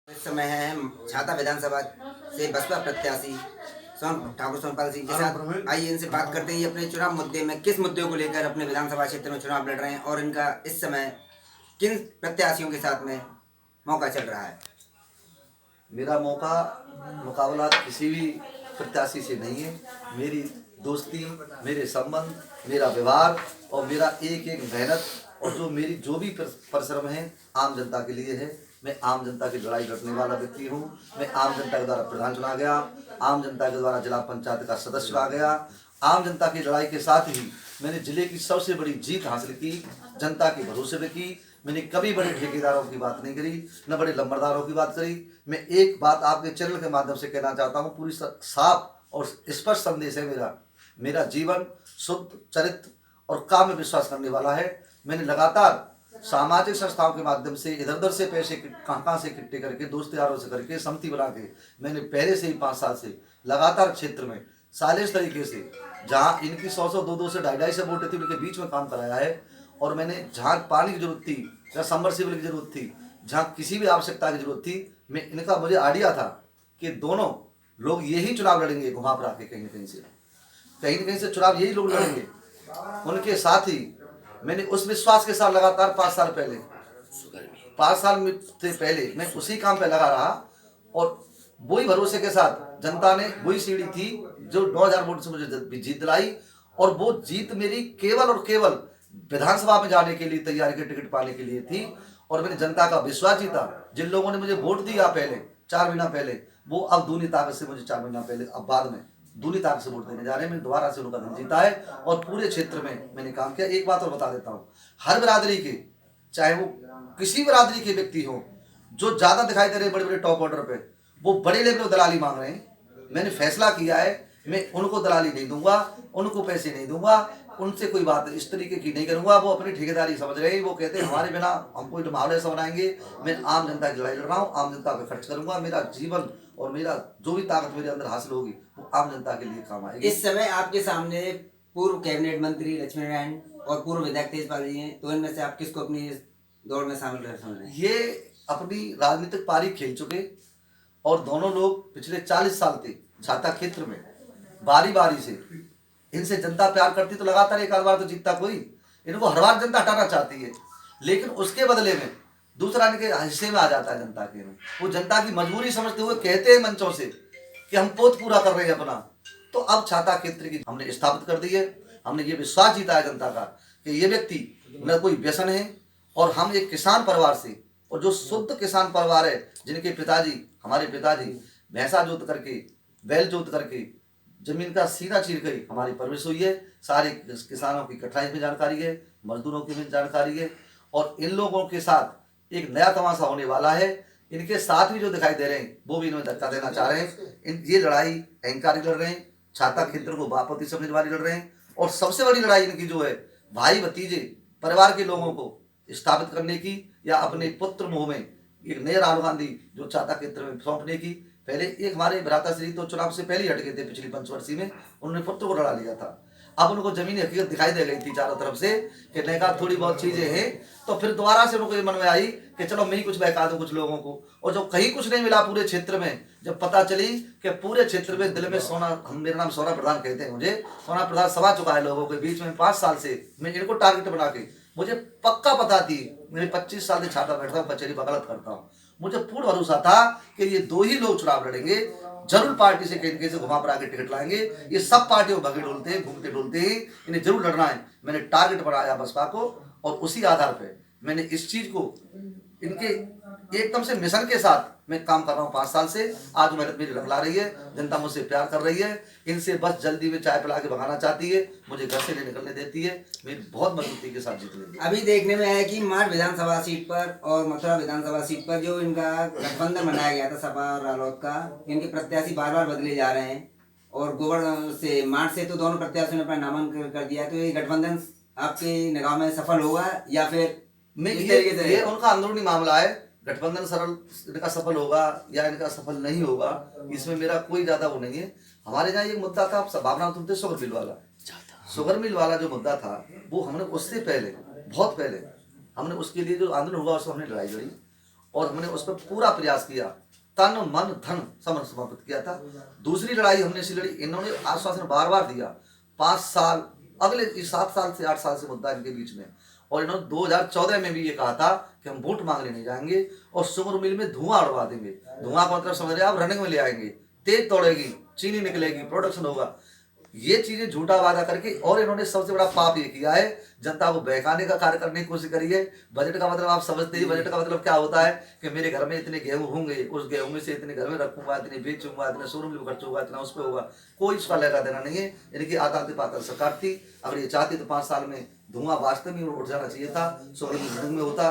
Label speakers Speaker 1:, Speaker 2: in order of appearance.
Speaker 1: इस समय है हम छाता विधानसभा से बसपा प्रत्याशी ठाकुर सोनपाल सिंह के साथ। आइए इनसे बात करते हैं ये अपने चुनाव मुद्दे में किस मुद्दे को लेकर अपने विधानसभा क्षेत्र में चुनाव लड़ रहे हैं और इनका इस समय किन प्रत्याशियों के साथ में मौका चल रहा है।
Speaker 2: मेरा मुकाबला किसी भी प्रत्याशी से नहीं है। मेरी दोस्ती, मेरे संबंध, मेरा व्यवहार और मेरा एक एक मेहनत और जो भी परिश्रम है आम जनता के लिए है। मैं आम जनता की लड़ाई लड़ने वाला व्यक्ति हूँ। मैं आम जनता के द्वारा प्रधान चुना गया, आम जनता के द्वारा जिला पंचायत का सदस्य चुना गया। आम जनता की लड़ाई के साथ ही मैंने जिले की सबसे बड़ी जीत हासिल की, जनता के भरोसे में की। मैंने कभी बड़े ठेकेदारों की बात नहीं करी, न बड़े लंबरदारों की बात करी। मैं एक बात आपके चैनल के माध्यम से कहना चाहता हूँ, पूरी साफ और स्पष्ट संदेश है मेरा जीवन शुद्ध चरित्र और काम में विश्वास करने वाला है। मैंने लगातार सामाजिक संस्थाओं के माध्यम से इधर उधर से पैसे कहाँ से इकट्ठे करके दोस्त यारों से करके सम्मति बना के मैंने पहले से ही 5 साल से लगातार क्षेत्र में सालिश तरीके से जहाँ इनकी 100 200 से 250 वोट थी उनके बीच में काम कराया है। और मैंने जहाँ पानी की जरूरत थी या सबमर्सिबल की जरूरत थी, जहाँ किसी भी आवश्यकता की जरूरत थी, मुझे आइडिया था कि दोनों लोग यही चुनाव लड़ेंगे घुमा फिरा के कहीं न कहीं से चुनाव यही लोग लड़ेंगे। उनके साथ ही मैंने उस विश्वास के साथ लगातार 5 साल से पहले मैं उसी काम पे लगा रहा और वही भरोसे के साथ जनता ने वही सीढ़ी थी जो 9000 वोट से मुझे जीत दिलाई। और वो जीत मेरी केवल और केवल विधानसभा में जाने के लिए तैयारी के टिकट पाने के लिए थी। और मैंने जनता का विश्वास जीता। जिन लोगों ने मुझे वोट दिया पहले 4 महीना पहले, वो अब दूनी ताकत से मुझे 4 महीना पहले अब बाद में दूनी ताकत से वोट देने जा रहे हैं। मैंने दोबारा से उनका दिल जीता है और पूरे क्षेत्र में मैंने काम किया। एक बात और बता देता हूँ, हर बिरादरी के, चाहे वो किसी बिरादरी के व्यक्ति हो, जो ज्यादा दिखाई दे रहे बड़े बड़े टॉप ऑर्डर पे, वो बड़े लेवल पर दलाली मांग रहे हैं। मैंने फैसला किया है, मैं उनको दलाली नहीं दूंगा, उनको पैसे नहीं दूंगा, उनसे कोई बात इस तरीके की नहीं करूंगा। वो अपनी ठेकेदारी समझ रहे हैं, वो कहते हैं हमारे बिना हम कोई माहौल ऐसा बनाएंगे। मैं आम जनता की लड़ाई लड़ रहा हूँ, आम जनता पे खर्च करूंगा। मेरा जीवन और मेरा जो भी ताकत मेरे अंदर हासिल होगी वो आम जनता के लिए काम आएगी।
Speaker 1: इस समय आपके सामने पूर्व कैबिनेट मंत्री लक्ष्मी नारायण और पूर्व विधायक तेजपाल जी हैं, तो इनमें से आप किसको अपनी दौड़ में शामिल कर समझ रहे हैं?
Speaker 2: ये अपनी राजनीतिक पारी खेल चुके और दोनों लोग पिछले 40 साल थे छाता क्षेत्र में बारी बारी से। इनसे जनता प्यार करती तो लगातार एक आध बार तो जीतता कोई। इनको हर बार जनता हटाना चाहती है, लेकिन उसके बदले में दूसरा इनके हिस्से में आ जाता है जनता के में। वो जनता की मजबूरी समझते हुए कहते हैं मंचों से कि हम पोत पूरा कर रहे हैं अपना। तो अब छाता क्षेत्र की हमने स्थापित कर दी है। हमने ये विश्वास जीता है जनता का कि ये व्यक्ति न कोई व्यसन है और हम एक किसान परिवार से, और जो शुद्ध किसान परिवार है, जिनके पिताजी, हमारे पिताजी भैंसा जोत करके, बैल जोत करके जमीन का सीना चीर कर हमारी परवरिश हुई है। सारे किसानों की कठिनाई में जानकारी है, मजदूरों की भी जानकारी है। और इन लोगों के साथ एक नया तमाशा होने वाला है। इनके साथ भी जो दिखाई दे रहे हैं वो भी इन्हें धक्का देना चाह रहे हैं। ये लड़ाई अहंकारी लड़ रहे हैं, छाता क्षेत्र को बापती समझने वाली लड़ रहे हैं। और सबसे बड़ी लड़ाई इनकी जो है भाई भतीजे परिवार के लोगों को स्थापित करने की, या अपने पुत्र मुंह में एक नया राहुल गांधी जो छाता क्षेत्र में सौंपने की। पहले एक हमारे भ्राताश्री तो चुनाव से पहले हट गए थे, पिछली पंचवर्षीय में उन्होंने पुत्र को लड़ा लिया था। अब उनको जमीनी हकीकत दिखाई दे गई थी चारों तरफ से कि नैका थोड़ी बहुत चीजें हैं, तो फिर दोबारा से उनको ये मन में आई कि चलो मैं ही कुछ बहका दूं कुछ लोगों को। और जो कहीं कुछ नहीं मिला पूरे क्षेत्र में, जब पता चली कि पूरे क्षेत्र में दिल में सोना, हम मेरा नाम सोना प्रधान कहते हैं, मुझे सोना प्रधान समा चुका है लोगों के बीच में 5 साल से। मैं इनको टारगेट बना के, मुझे पक्का पता थी, मेरे 25 साल से छाता बैठता हूँ, कचहरी वकालत करता हूँ, मुझे पूर्ण भरोसा था कि ये 2 ही लोग चुनाव लड़ेंगे, जरूर पार्टी से कहीं से घुमा फिरा के टिकट लाएंगे। ये सब पार्टियों भगे डोलते हैं, घूमते डोलते हैं, इन्हें जरूर लड़ना है। मैंने टारगेट बनाया बसपा को और उसी आधार पर मैंने इस चीज को इनके एकदम से मिशन के साथ मैं काम कर रहा हूँ 5 साल से। आज मेहनत मेरी रंग ला रही है, जनता मुझसे प्यार कर रही है। इनसे बस जल्दी में चाय पिला के भगाना चाहती है, मुझे घर से नहीं निकलने देती है। मेरी बहुत मजबूती के साथ जीत लेती है।
Speaker 1: अभी देखने में है कि माठ विधानसभा सीट पर और मथुरा विधानसभा सीट पर जो इनका गठबंधन बनाया गया था सपा और रालोद का, इनके प्रत्याशी बार बार बदले जा रहे हैं। और गोबर से माठ से तो दोनों प्रत्याशियों ने अपना नामांकन कर दिया, तो ये गठबंधन आपकी निगाह में सफल होगा या फिर
Speaker 2: ये उनका अंदरूनी मामला है। गठबंधन इनका सफल होगा या इनका सफल नहीं होगा, इसमें मेरा कोई ज्यादा वो नहीं है। हमारे यहाँ ये मुद्दा था, भावना तुमते शुगर मिल वाला, शुगर मिल वाला जो मुद्दा था, वो हमने उससे पहले, बहुत पहले हमने उसके लिए जो आंदोलन हुआ उसको हमने लड़ाई लड़ी। और हमने उस पर पूरा प्रयास किया, तन मन धन समर्पित किया था। दूसरी लड़ाई हमने ऐसी लड़ी, इन्होंने आश्वासन बार बार दिया 5 साल, अगले 7 साल से 8 साल से मुद्दा इनके बीच में, और इन्होंने 2014 में भी ये कहा था कि हम वोट मांगने नहीं जाएंगे और शुगर मिल में धुआं उड़वा देंगे। धुआं का मतलब समझ रहे आप, रनिंग में ले आएंगे, तेज दौड़ेगी, चीनी निकलेगी, प्रोडक्शन होगा। ये चीजें झूठा वादा करके, और इन्होंने सबसे बड़ा पाप ये किया है, जनता को बहकाने का कार्य करने की कोशिश करी है। बजट का मतलब आप समझते ही, बजट का मतलब क्या होता है कि मेरे घर में इतने गेहूं होंगे, उस गेहूं में से इतने घर में रखूंगा, इतने बेचूंगा, इतने शोरूम में खर्च होगा, इतना उस पर होगा। कोई इसका लेना देना नहीं है। इनकी आताती पातल सरकार थी। अगर ये चाहती तो 5 साल में धुआं वास्तव में उठ जाना चाहिए था, शुगर में होता।